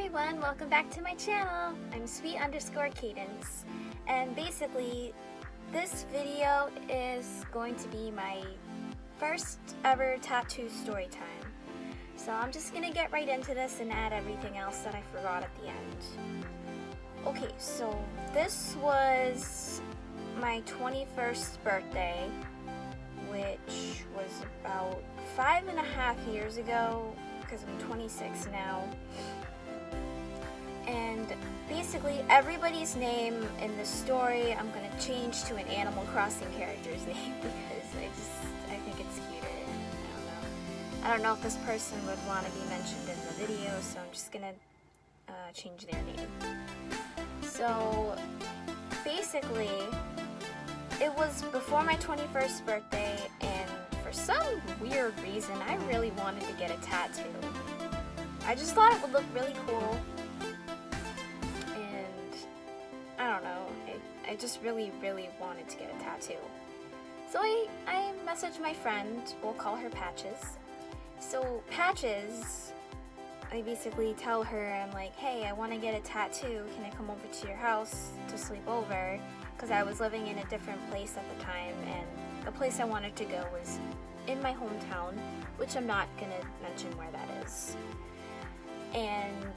everyone, welcome back to my channel. I'm sweet_cadence, and basically this video is going to be my first ever tattoo story time. So I'm just gonna get right into this and add everything else that I forgot at the end. Okay, so this was my 21st birthday, which was about 5.5 years ago, because I'm 26 now. And basically everybody's name in the story I'm gonna change to an Animal Crossing character's name because I think it's cuter. I don't know if this person would want to be mentioned in the video, so I'm just gonna change their name. So basically it was before my 21st birthday, and for some weird reason I really wanted to get a tattoo. I just thought it would look really cool. I don't know, I just really wanted to get a tattoo. So I messaged my friend, we'll call her Patches. So Patches, I basically tell her, I'm like, hey, I want to get a tattoo, can I come over to your house to sleep over? Because I was living in a different place at the time, and the place I wanted to go was in my hometown, which I'm not going to mention where that is. And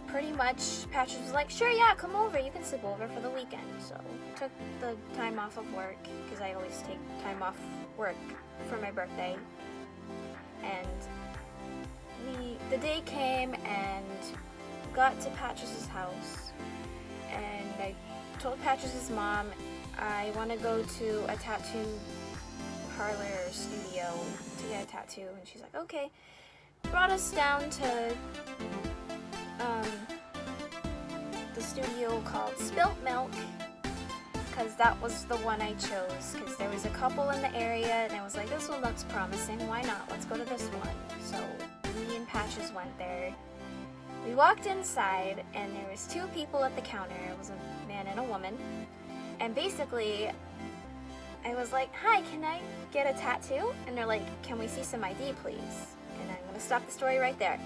pretty much Patches was like, sure, yeah, come over, you can sleep over for the weekend. So I took the time off of work, because I always take time off work for my birthday. And the day came and got to Patches' house, and I told Patches' mom I want to go to a tattoo parlor or studio to get a tattoo, and she's like, okay. Brought us down to the studio called Spilt Milk, because that was the one I chose, because there was a couple in the area and I was like, this one looks promising, why not, let's go to this one. So me and Patches went there. We walked inside and there was two people at the counter. It was a man and a woman, and basically I was like, hi, can I get a tattoo? And they're like, can we see some ID please? And I'm gonna stop the story right there.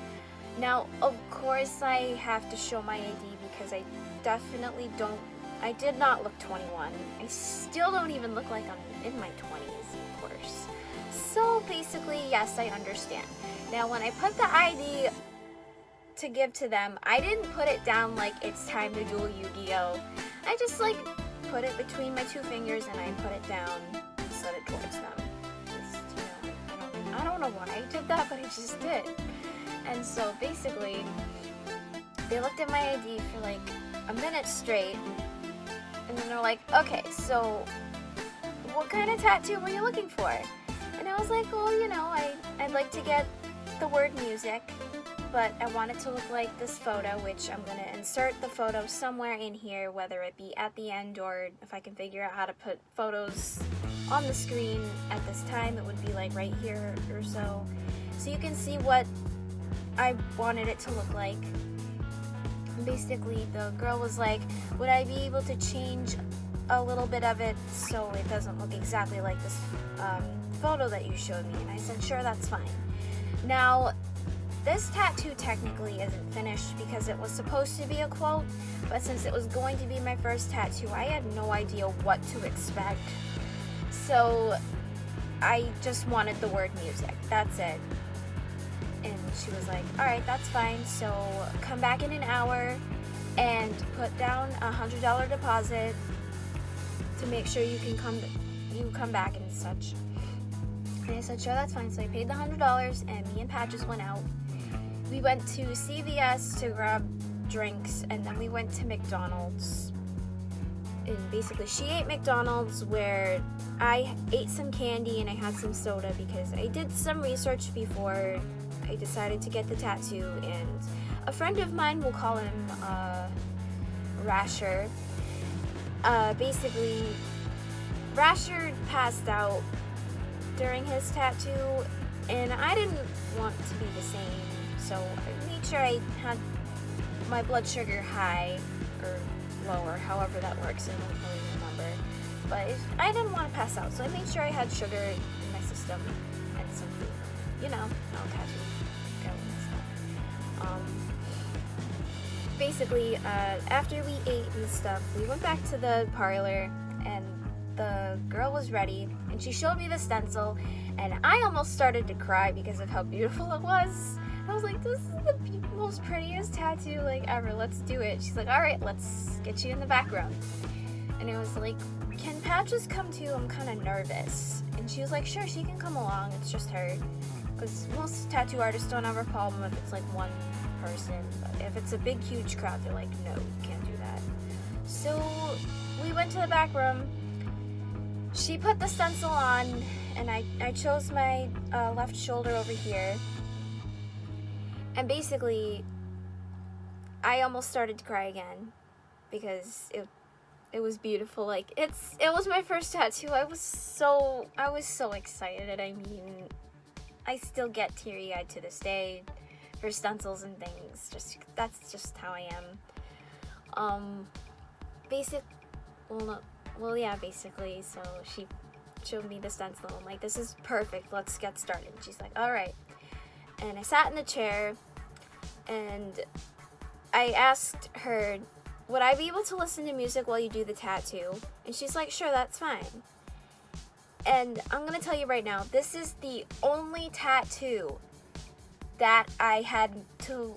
Now, of course, I have to show my ID because I definitely don't, I did not look 21. I still don't even look like I'm in my 20s, of course. So basically, yes, I understand. Now, when I put the ID to give to them, I didn't put it down like it's time to duel Yu-Gi-Oh! I just like put it between my two fingers and I put it down and set it towards them. Just, I don't know why I did that, but I just did. And so basically, they looked at my ID for like a minute straight, and then they're like, okay, so what kind of tattoo were you looking for? And I was like, well, I'd like to get the word music, but I want it to look like this photo, which I'm going to insert the photo somewhere in here, whether it be at the end or if I can figure out how to put photos on the screen at this time, it would be like right here or so. So you can see what I wanted it to look like. Basically, the girl was like, would I be able to change a little bit of it so it doesn't look exactly like this photo that you showed me? And I said, sure, that's fine. Now, this tattoo technically isn't finished because it was supposed to be a quote, but since it was going to be my first tattoo, I had no idea what to expect. So I just wanted the word music, that's it. And she was like, all right, that's fine, so come back in an hour and put down $100 deposit to make sure you can come back and such. And I said, sure, that's fine. So I paid the $100 and me and Patches went out. We went to CVS to grab drinks, and then we went to McDonald's. And basically she ate McDonald's, where I ate some candy and I had some soda because I did some research before I decided to get the tattoo, and a friend of mine, we'll call him Rasher. Basically, Rasher passed out during his tattoo, and I didn't want to be the same, so I made sure I had my blood sugar high or lower, however that works, I don't really remember. But I didn't want to pass out, so I made sure I had sugar in my system and some food. Tattoo going and stuff. basically, after we ate and stuff, we went back to the parlor, and the girl was ready, and she showed me the stencil, and I almost started to cry because of how beautiful it was. I was like, this is the most prettiest tattoo like ever. Let's do it. She's like, all right, let's get you in the background. And it was like, can Patches come too? I'm kind of nervous. And she was like, sure, she can come along. It's just her. Because most tattoo artists don't have a problem if it's like one person. But if it's a big, huge crowd, they're like, no, you can't do that. So we went to the back room. She put the stencil on, and I chose my left shoulder over here. And basically, I almost started to cry again because it was beautiful. Like, it was my first tattoo. I was so excited. I mean, I still get teary-eyed to this day for stencils and things. That's just how I am. Basically, so she showed me the stencil. I'm like, this is perfect. Let's get started. She's like, all right. And I sat in the chair, and I asked her, would I be able to listen to music while you do the tattoo? And she's like, sure, that's fine. And I'm going to tell you right now, this is the only tattoo that I had to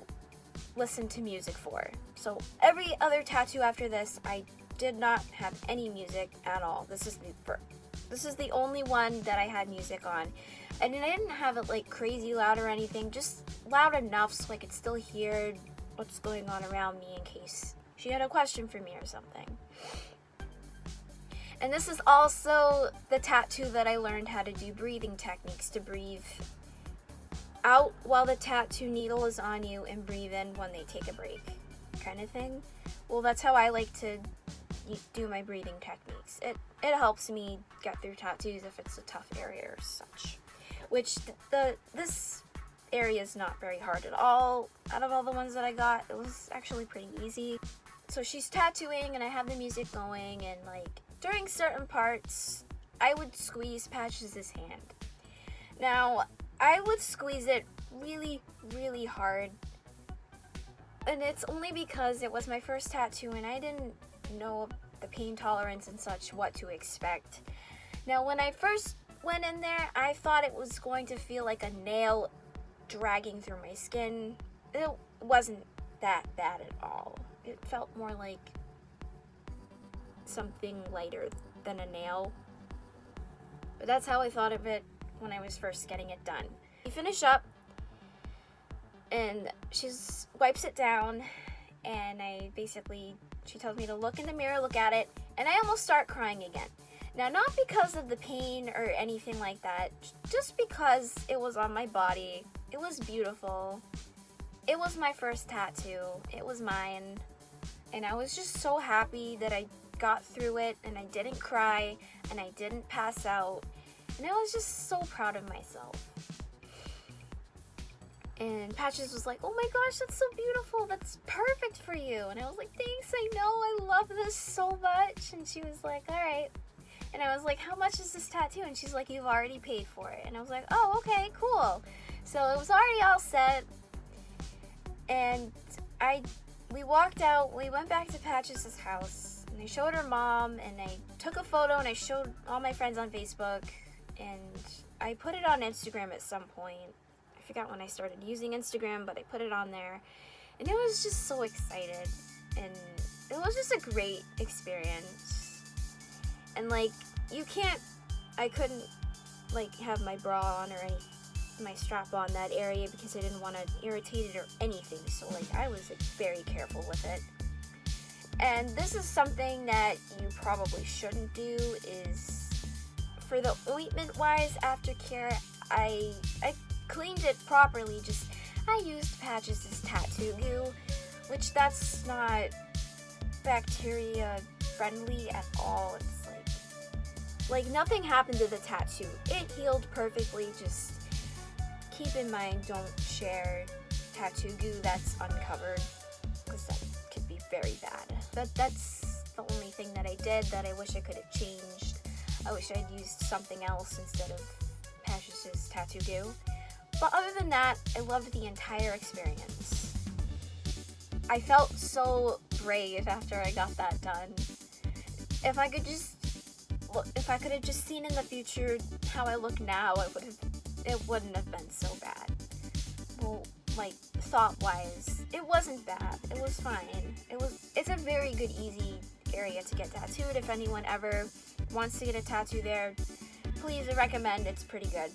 listen to music for. So every other tattoo after this, I did not have any music at all. This is the only one that I had music on. And I didn't have it like crazy loud or anything, just loud enough so I could still hear what's going on around me in case she had a question for me or something. And this is also the tattoo that I learned how to do breathing techniques, to breathe out while the tattoo needle is on you and breathe in when they take a break, kind of thing. Well, that's how I like to do my breathing techniques. It helps me get through tattoos if it's a tough area or such. Which this area is not very hard at all. Out of all the ones that I got, it was actually pretty easy. So she's tattooing and I have the music going, and like during certain parts, I would squeeze Patches' hand. Now, I would squeeze it really, really hard. And it's only because it was my first tattoo and I didn't know the pain tolerance and such, what to expect. Now, when I first went in there, I thought it was going to feel like a nail dragging through my skin. It wasn't that bad at all. It felt more like something lighter than a nail. But that's how I thought of it when I was first getting it done. We finish up, and she wipes it down, and she tells me to look in the mirror, look at it, and I almost start crying again. Now, not because of the pain or anything like that, just because it was on my body. It was beautiful. It was my first tattoo. It was mine. And I was just so happy that I got through it and I didn't cry and I didn't pass out. And I was just so proud of myself. And Patches was like, oh my gosh, that's so beautiful. That's perfect for you. And I was like, thanks, I know. I love this so much. And she was like, all right. And I was like, how much is this tattoo? And she's like, you've already paid for it. And I was like, oh, okay, cool. So it was already all set. And we walked out. We went back to Patches' house. And I showed her mom. And I took a photo. And I showed all my friends on Facebook. And I put it on Instagram at some point. I forgot when I started using Instagram, but I put it on there. And it was just so excited. And it was just a great experience. And like, I couldn't like have my bra on or my strap on that area because I didn't want to irritate it or anything. So like, I was like, very careful with it. And this is something that you probably shouldn't do, is for the ointment wise aftercare, I cleaned it properly. I used Patches' tattoo goo, which that's not bacteria friendly at all. It's like nothing happened to the tattoo. It healed perfectly. Just keep in mind, don't share tattoo goo that's uncovered, because that could be very bad. That's the only thing that I did that I wish I could have changed. I wish I'd used something else instead of Patches' tattoo goo. But other than that, I loved the entire experience. I felt so brave after I got that done. If I could have just seen in the future how I look now, it wouldn't have been so bad. Well, like, thought-wise, it wasn't bad. It was fine. It's a very good, easy area to get tattooed. If anyone ever wants to get a tattoo there, please recommend. It's pretty good.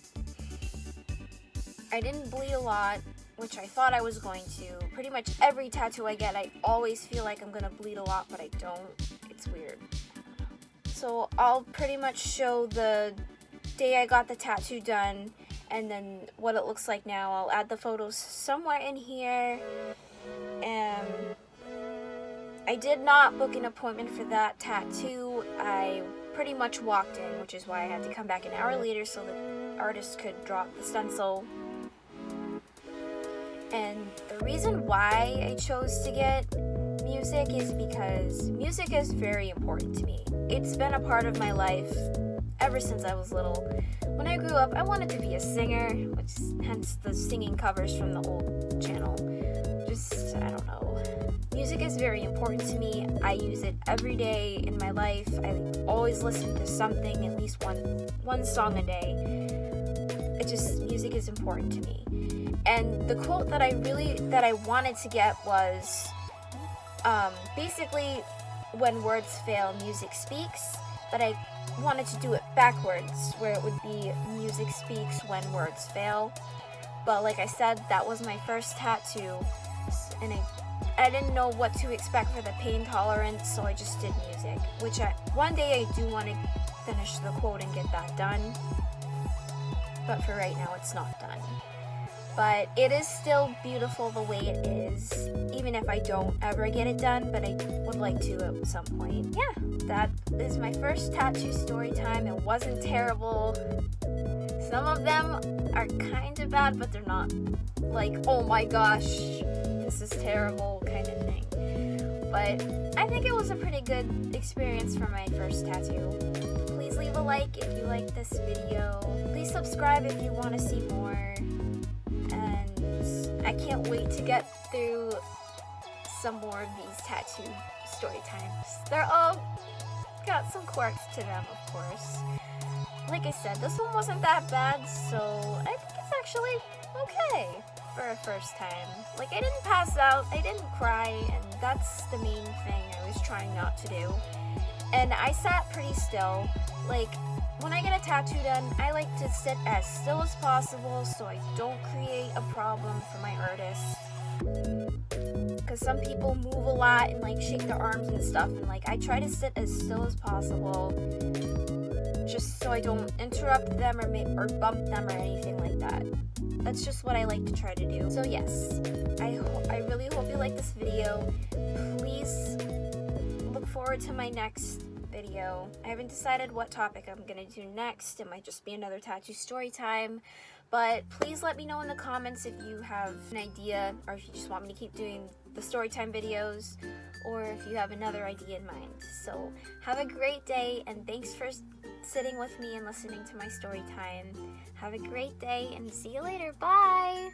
I didn't bleed a lot, which I thought I was going to. Pretty much every tattoo I get, I always feel like I'm gonna bleed a lot, but I don't. It's weird. So I'll pretty much show the day I got the tattoo done and then what it looks like now. I'll add the photos somewhere in here. I did not book an appointment for that tattoo. I pretty much walked in, which is why I had to come back an hour later so the artist could drop the stencil. And the reason why I chose to get music is because music is very important to me. It's been a part of my life ever since I was little. When I grew up, I wanted to be a singer, which hence the singing covers from the old channel. I don't know. Music is very important to me. I use it every day in my life. I always listen to something, at least one song a day. Music is important to me. And the quote that I wanted to get was, basically, when words fail, music speaks, but I wanted to do it backwards, where it would be music speaks when words fail. But like I said, that was my first tattoo, and I didn't know what to expect for the pain tolerance, so I just did music, which one day I do want to finish the quote and get that done, but for right now it's not done. But it is still beautiful the way it is, even if I don't ever get it done, but I would like to at some point. Yeah, that is my first tattoo story time. It wasn't terrible. Some of them are kind of bad, but they're not like, oh my gosh, this is terrible kind of thing. But I think it was a pretty good experience for my first tattoo. Please leave a like if you like this video. Please subscribe if you want to see more. I can't wait to get through some more of these tattoo story times. They're all got some quirks to them, of course. Like I said, this one wasn't that bad, so I think it's actually okay for a first time. Like, I didn't pass out, I didn't cry, and that's the main thing I was trying not to do. And I sat pretty still. Like, when I get a tattoo done, I like to sit as still as possible so I don't create a problem for my artist. Because some people move a lot and like shake their arms and stuff, and like I try to sit as still as possible just so I don't interrupt them or bump them or anything like that. That's just what I like to try to do. So yes, I really hope you like this video. Please look forward to my next video. I haven't decided what topic I'm gonna do next. It might just be another tattoo story time, but please let me know in the comments if you have an idea, or if you just want me to keep doing the story time videos, or if you have another idea in mind. So have a great day, and thanks for sitting with me and listening to my story time. Have a great day, and see you later. Bye!